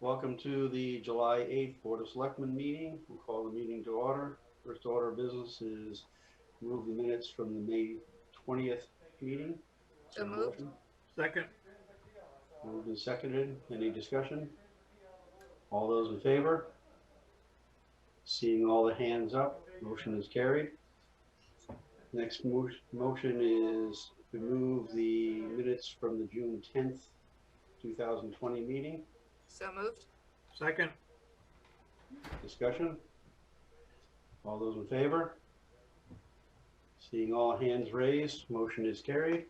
Welcome to the July 8th Board of Selectmen meeting. We'll call the meeting to order. First order of business is move the minutes from the May 20th meeting. So moved. Second. Moved and seconded. Any discussion? All those in favor? Seeing all the hands up, motion is carried. Next motion is to move the minutes from the June 10th, 2020 meeting. So moved. Second. Discussion? All those in favor? Seeing all hands raised, motion is carried.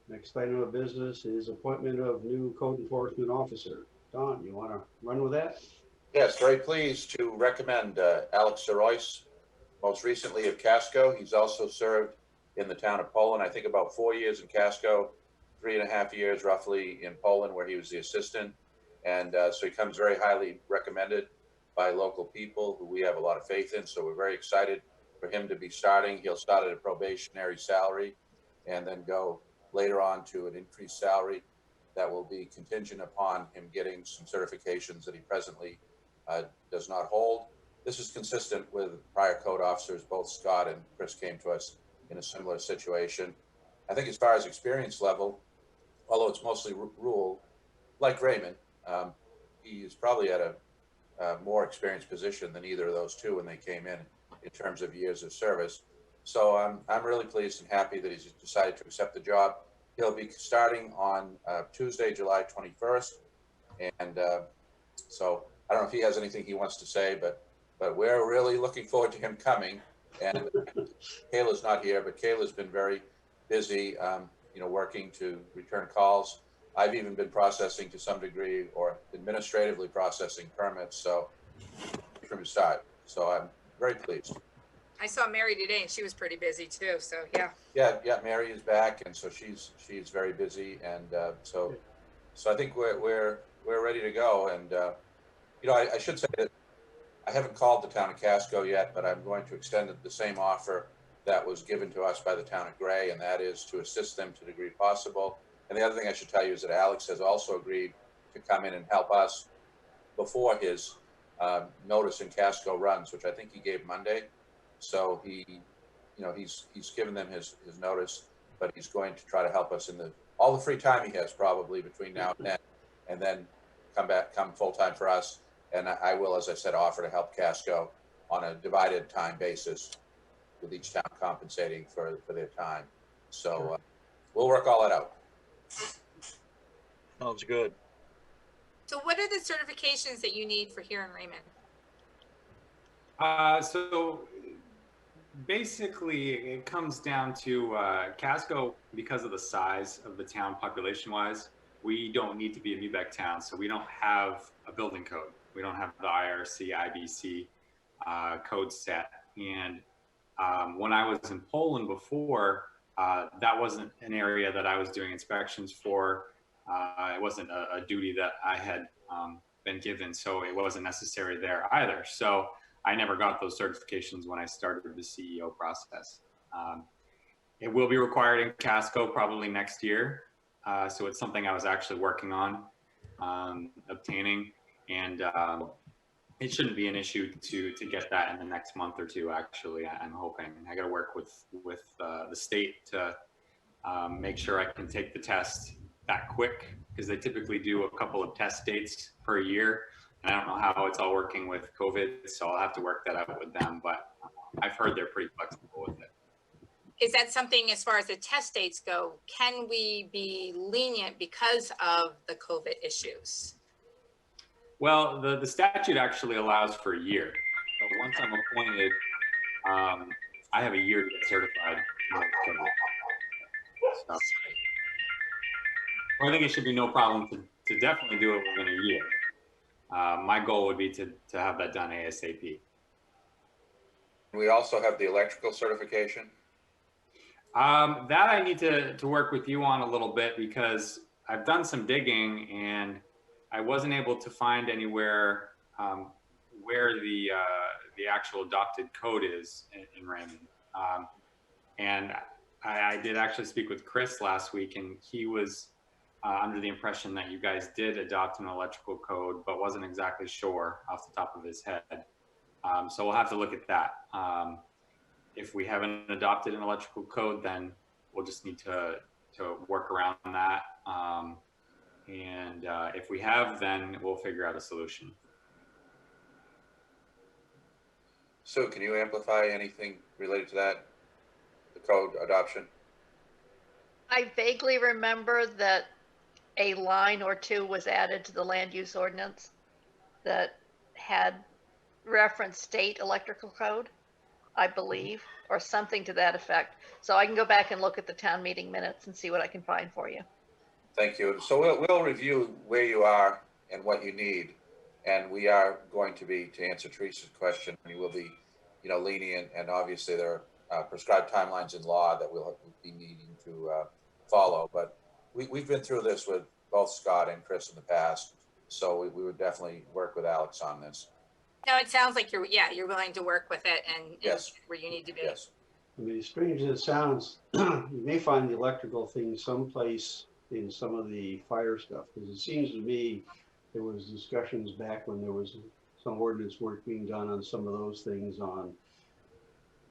Next item of business is appointment of new code enforcement officer. Don, you want to run with that? Yes, very pleased to recommend Alex Royce, most recently of Casco. He's also served in the town of Poland, I think about 4 years in Casco, 3.5 years roughly in Poland where he was the assistant. And so he comes very highly recommended by local people who we have a lot of faith in. So we're very excited for him to be starting. He'll start at a probationary salary and then go later on to an increased salary that will be contingent upon him getting some certifications that he presently does not hold. This is consistent with prior code officers. Both Scott and Chris came to us in a similar situation. I think as far as experience level, although it's mostly rural, like Raymond, he is probably at a more experienced position than either of those two when they came in terms of years of service. So I'm really pleased and happy that he's decided to accept the job. He'll be starting on Tuesday, July 21st. And so I don't know if he has anything he wants to say, but we're really looking forward to him coming. And Kayla's not here, but Kayla's been very busy, working to return calls. I've even been processing to some degree or administratively processing permits. So from the start. So I'm very pleased. I saw Mary today and she was pretty busy too. So yeah. Yeah. Mary is back. And so she's very busy. And so I think we're ready to go. And, I should say that I haven't called the town of Casco yet, but I'm going to extend the same offer that was given to us by the town of Gray, and that is to assist them to the degree possible. And the other thing I should tell you is that Alex has also agreed to come in and help us before his notice in Casco runs, which I think he gave Monday. So he's given them his notice, but he's going to try to help us in all the free time he has probably between now and then come full time for us. And I will, as I said, offer to help Casco on a divided time basis with each town compensating for their time. So we'll work all that out. Sounds good. So what are the certifications that you need for here in Raymond? So basically it comes down to Casco, because of the size of the town population wise, we don't need to be a Mubec town. So we don't have a building code. We don't have the IRC, IBC code set. And when I was in Poland before, that wasn't an area that I was doing inspections for. It wasn't a duty that I had been given, so it wasn't necessary there either. So I never got those certifications when I started the CEO process. It will be required in Casco probably next year. So it's something I was actually working on obtaining, and it shouldn't be an issue to get that in the next month or two. Actually, I'm hoping. I got to work with the state to make sure I can take the test that quick, because they typically do a couple of test dates per year. And I don't know how it's all working with COVID, so I'll have to work that out with them. But I've heard they're pretty flexible with it. Is that something, as far as the test dates go, can we be lenient because of the COVID issues? Well, the statute actually allows for a year. So once I'm appointed, I have a year to get certified. So I think it should be no problem to definitely do it within a year. My goal would be to have that done ASAP. We also have the electrical certification. That I need to work with you on a little bit, because I've done some digging and I wasn't able to find anywhere where the actual adopted code is in Raymond. And I did actually speak with Chris last week, and he was under the impression that you guys did adopt an electrical code, but wasn't exactly sure off the top of his head. So we'll have to look at that. If we haven't adopted an electrical code, then we'll just need to work around that. If we have, then we'll figure out a solution. Sue, can you amplify anything related to that, the code adoption? I vaguely remember that a line or two was added to the land use ordinance that had referenced state electrical code, I believe, or something to that effect. So I can go back and look at the town meeting minutes and see what I can find for you. Thank you. So we'll review where you are and what you need. And we are going to be, to answer Teresa's question, we will be, lenient, and obviously there are prescribed timelines in law that we'll be needing to follow. But we've been through this with both Scott and Chris in the past. So we would definitely work with Alex on this. No, it sounds like you're willing to work with it and Yes. where you need to be. Yes. I mean, as strange as it sounds, you may find the electrical thing someplace in some of the fire stuff, because it seems to me there was discussions back when there was some ordinance work being done on some of those things on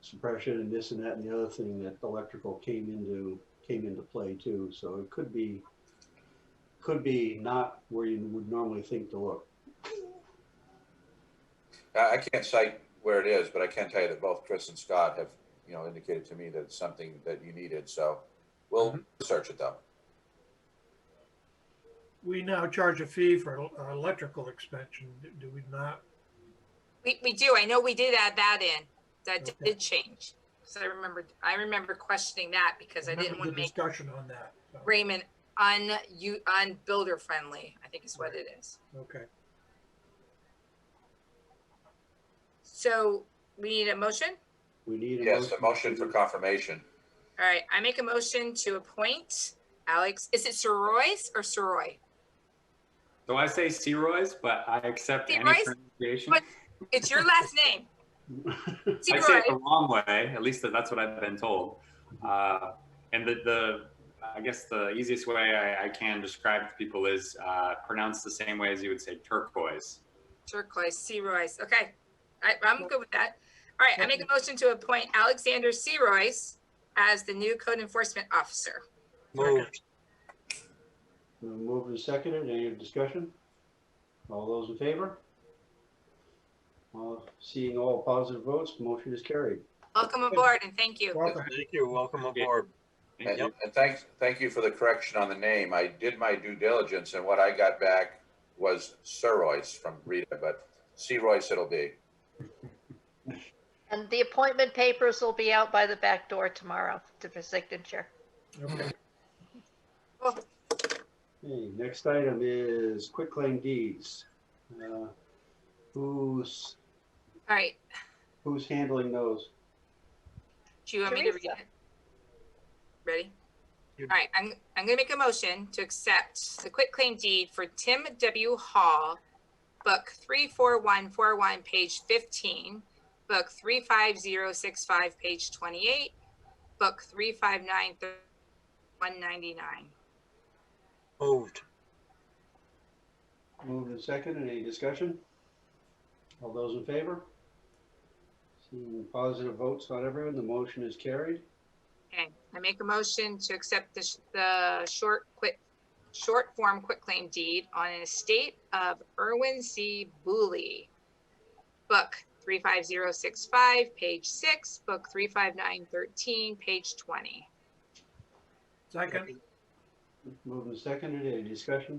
suppression and this and that and the other thing, that electrical came into play too. So it could be not where you would normally think to look. I can't cite where it is, but I can tell you that both Chris and Scott have, indicated to me that it's something that you needed. So we'll research it though. We now charge a fee for electrical expansion, do we not? We do. I know we did add that in. That Okay. did change. So I remember questioning that because I didn't want to The make discussion on that. So, Raymond builder friendly, I think is what it is. okay. So we need a motion. We need Yes, a motion for confirmation. All right, I make a motion to appoint Alex. Is it Sir Royce or Sir Roy? So I say C-Royce, but I accept any C-Royce? pronunciation. What? It's your last name. I say Roy. it the wrong way, at least that's what I've been told. And I guess the easiest way I can describe to people is pronounced the same way as you would say turquoise. Turquoise, C. Royce. Okay, I'm good with that. All right, I make a motion to appoint Alexander C. Royce as the new code enforcement officer. Moved. Moved and seconded. Any discussion? All those in favor? Seeing all positive votes, motion is carried. Welcome aboard and thank you. Welcome. Thank you. Welcome aboard. Thank you. And thank you for the correction on the name. I did my due diligence, and what I got back was Sir Royce from Rita, but C. Royce it'll be. And the appointment papers will be out by the back door tomorrow for signature. Okay. Cool. Okay, next item is quitclaim deeds. Who's All right, handling those? do you want me to read Teresa. it? Ready? All right, I'm gonna make a motion to accept the quitclaim deed for Tim W. Hall, book 34141, page 15, book 35065, page 28, book 359, 199. Moved. Moved and seconded. Any discussion? All those in favor? Seeing positive votes on everyone, the motion is carried. Okay, I make a motion to accept the short form quitclaim deed on an estate of Irwin C. Booley, book 35065, page 6, book 35913, page 20. Second. Moved and seconded. Any discussion?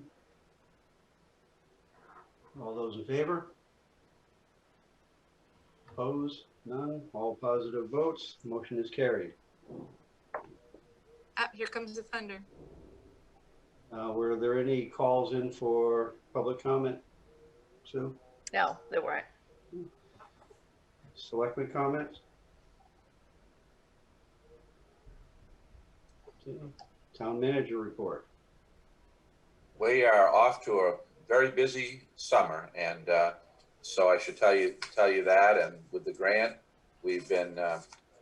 All those in favor? Opposed? None. All positive votes. Motion is carried. Ah, here comes the thunder. Were there any calls in for public comment, Sue? No, there weren't. Selectmen comments? Okay. Town manager report. We are off to a very busy summer, and so I should tell you that. And with the grant, we've been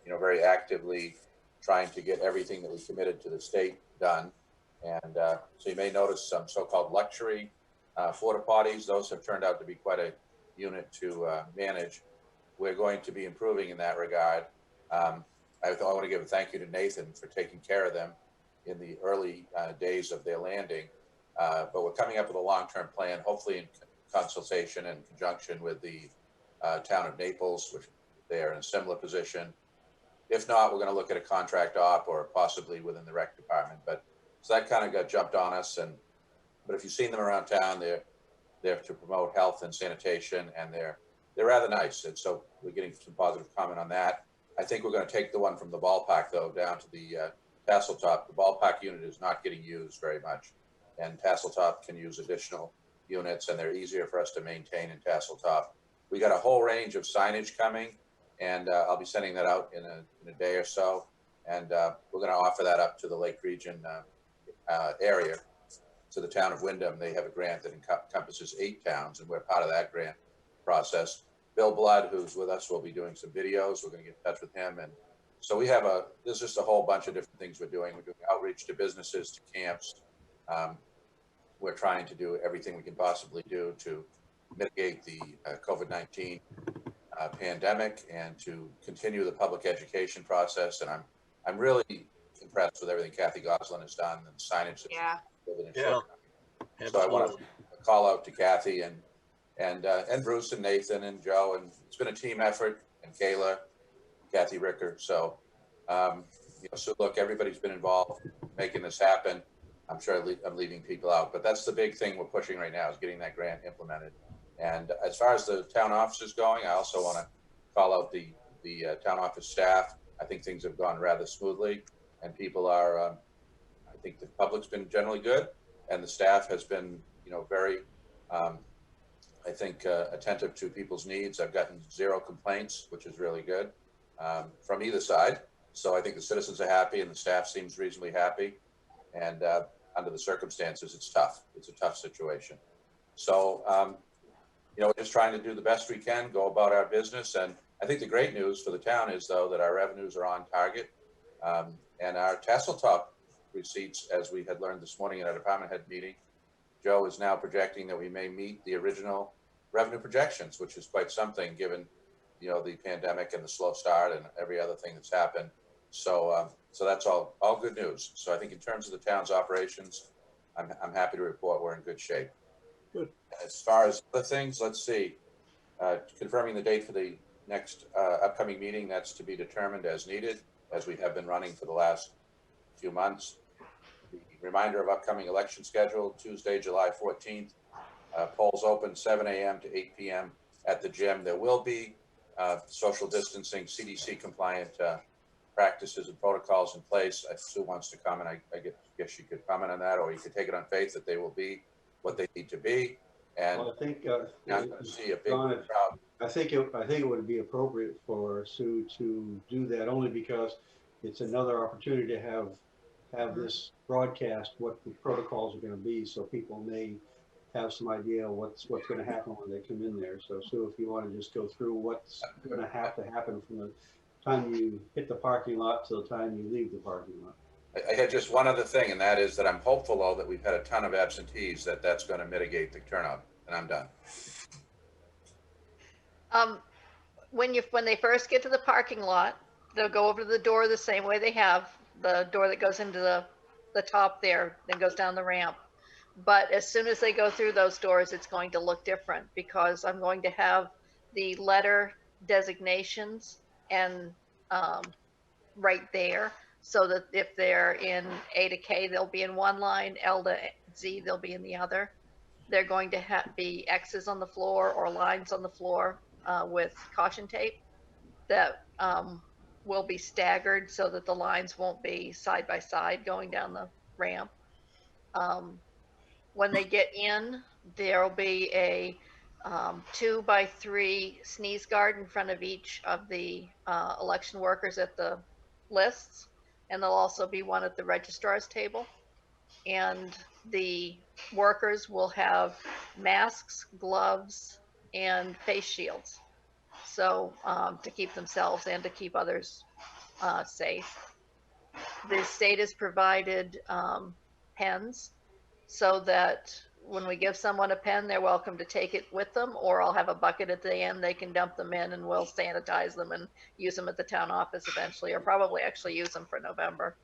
very actively trying to get everything that we committed to the state done. And so you may notice some so-called luxury porta potties. Those have turned out to be quite a unit to manage. We're going to be improving in that regard. I want to give a thank you to Nathan for taking care of them in the early days of their landing. But we're coming up with a long-term plan, hopefully in consultation and conjunction with the town of Naples, which they are in a similar position. If not, we're going to look at a contract op or possibly within the rec department. But so that kind of got jumped on us. But if you've seen them around town, they're there to promote health and sanitation, and they're rather nice. And so we're getting some positive comment on that. I think we're going to take the one from the ballpark though down to the Tasseltop. The ballpark unit is not getting used very much, and Tasseltop can use additional units, and they're easier for us to maintain in Tasseltop. We got a whole range of signage coming, and I'll be sending that out in a day or so. And we're going to offer that up to the Lake Region area, to the town of Wyndham. They have a grant that encompasses 8 towns, and we're part of that grant process. Bill Blood, who's with us, will be doing some videos. We're going to get in touch with him. And so we have there's just a whole bunch of different things we're doing. We're doing outreach to businesses, to camps. We're trying to do everything we can possibly do to mitigate the COVID-19 pandemic and to continue the public education process. And I'm really impressed with everything Kathy Goslin has done and the signage. Yeah. Yeah. So I want to call out to Kathy and Bruce and Nathan and Joe, and it's been a team effort, and Kayla, Kathy Ricker. So, so look, everybody's been involved making this happen. I'm sure I'm leaving people out, but that's the big thing we're pushing right now, is getting that grant implemented. And as far as the town offices going, I also want to call out the town office staff. I think things have gone rather smoothly, and people are, I think the public's been generally good, and the staff has been, very, I think, attentive to people's needs. I've gotten 0 complaints, which is really good, from either side. So I think the citizens are happy and the staff seems reasonably happy. And under the circumstances, it's tough. It's a tough situation. So, we're just trying to do the best we can, go about our business. And I think the great news for the town is, though, that our revenues are on target. And our Tasseltop receipts, as we had learned this morning in our department head meeting, Joe is now projecting that we may meet the original revenue projections, which is quite something given, the pandemic and the slow start and every other thing that's happened. So, so that's all good news. So I think in terms of the town's operations, I'm happy to report we're in good shape. Good. As far as other things, let's see, confirming the date for the next upcoming meeting, that's to be determined as needed, as we have been running for the last few months. The reminder of upcoming election schedule, Tuesday, July 14th, polls open 7 a.m. to 8 p.m. at the gym. There will be social distancing, CDC compliant practices and protocols in place. If Sue wants to comment, I guess she could comment on that, or you could take it on faith that they will be what they need to be. And Well, I think, not going to see a big Don, crowd. I think it would be appropriate for Sue to do that, only because it's another opportunity to have this broadcast, what the protocols are going to be, so people may have some idea what's going to happen when they come in there. So Sue, if you want to just go through what's going to happen from the time you hit the parking lot to the time you leave the parking lot. I had just one other thing, and that is that I'm hopeful, though, that we've had a ton of absentees, that's going to mitigate the turnout. And I'm done. When they first get to the parking lot, they'll go over to the door the same way they have, the door that goes into the top there, then goes down the ramp. But as soon as they go through those doors, it's going to look different, because I'm going to have the letter designations and right there, so that if they're in A to K, they'll be in one line, L to Z, they'll be in the other. They're going to be X's on the floor or lines on the floor with caution tape that will be staggered so that the lines won't be side by side going down the ramp. When they get in, there'll be a 2x3 sneeze guard in front of each of the election workers at the lists, and there'll also be one at the registrar's table. And the workers will have masks, gloves, and face shields, so to keep themselves and to keep others safe. The state has provided pens so that when we give someone a pen, they're welcome to take it with them, or I'll have a bucket at the end they can dump them in and we'll sanitize them and use them at the town office eventually, or probably actually use them for November.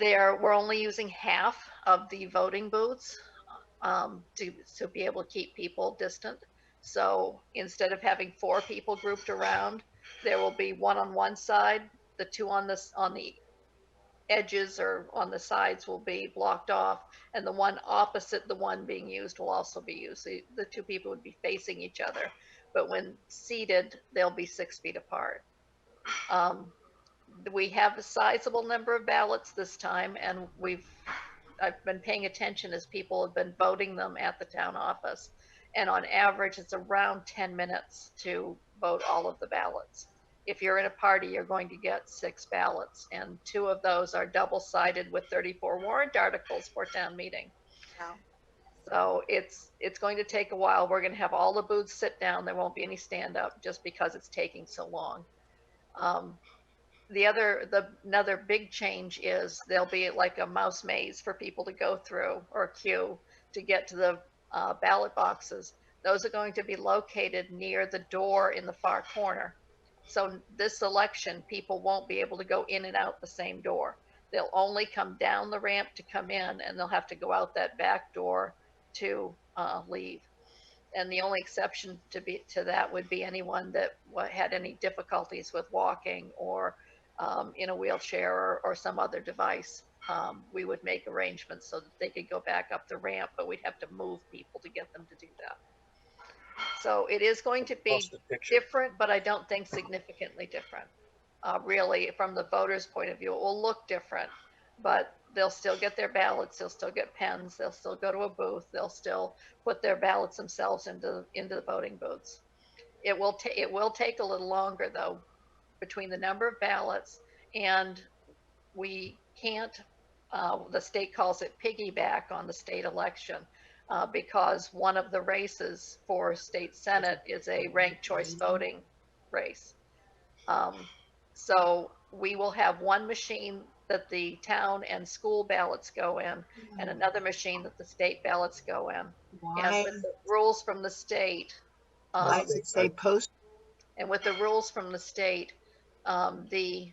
We're only using half of the voting booths to be able to keep people distant. So instead of having 4 people grouped around, there will be one on one side, the 2 on the edges or on the sides will be blocked off, and the one opposite the one being used will also be used. So the 2 people would be facing each other, but when seated, they'll be 6 feet apart. We have a sizable number of ballots this time, and I've been paying attention as people have been voting them at the town office. And on average, it's around 10 minutes to vote all of the ballots. If you're in a party, you're going to get 6 ballots, and 2 of those are double-sided with 34 warrant articles for town meeting. Wow. So it's going to take a while. We're going to have all the booths sit down. There won't be any stand up just because it's taking so long. Another big change is there'll be like a mouse maze for people to go through, or a queue to get to the ballot boxes. Those are going to be located near the door in the far corner. So this election, people won't be able to go in and out the same door. They'll only come down the ramp to come in, and they'll have to go out that back door to leave. And the only exception to that would be anyone that had any difficulties with walking, or in a wheelchair, or some other device. We would make arrangements so that they could go back up the ramp, but we'd have to move people to get them to do that. So it is going to be Post the picture. different, but I don't think significantly different. Really, from the voters' point of view, it will look different, but they'll still get their ballots, they'll still get pens, they'll still go to a booth, they'll still put their ballots themselves into the voting booths. It will take a little longer, though, between the number of ballots, and we can't, the state calls it piggyback on the state election, because one of the races for state senate is a ranked choice voting race. So we will have one machine that the town and school ballots go in, and another machine that the state ballots go in. Why, And with the rules from the state, why does it say post? and with the rules from the state, the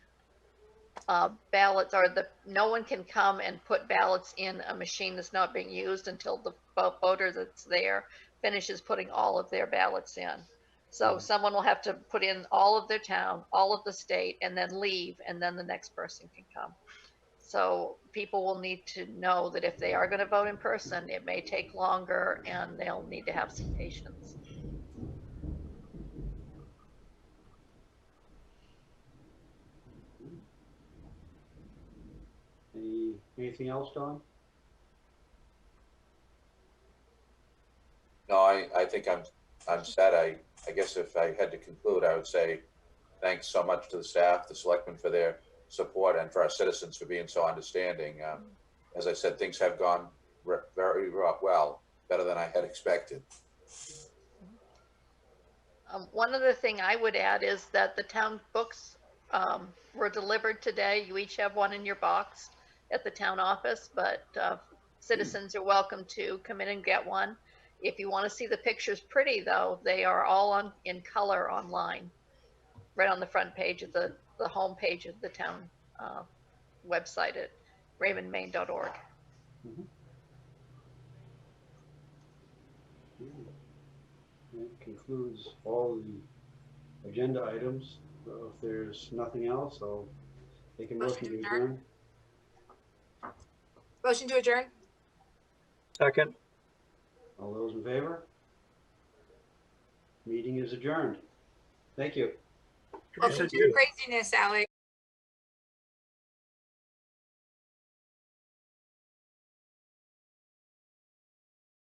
ballots no one can come and put ballots in a machine that's not being used until the voter that's there finishes putting all of their ballots in. So someone will have to put in all of their town, all of the state, and then leave, and then the next person can come. So people will need to know that if they are going to vote in person, it may take longer, and they'll need to have some patience. Anything else, Don? No, I think I'm set. I guess if I had to conclude, I would say thanks so much to the staff, the selectmen for their support, and for our citizens for being so understanding. As I said, things have gone very well, better than I had expected. One other thing I would add is that the town books were delivered today. You each have one in your box at the town office, but citizens are welcome to come in and get one. If you want to see the pictures pretty, though, they are all in color online, right on the front page of the home page of the town website at raymondmaine.org. Mm-hmm. That concludes all the agenda items. So if there's nothing else, I'll take a motion to adjourn. Motion to adjourn? Second. All those in favor? Meeting is adjourned. Thank you. Welcome to your craziness, Alex.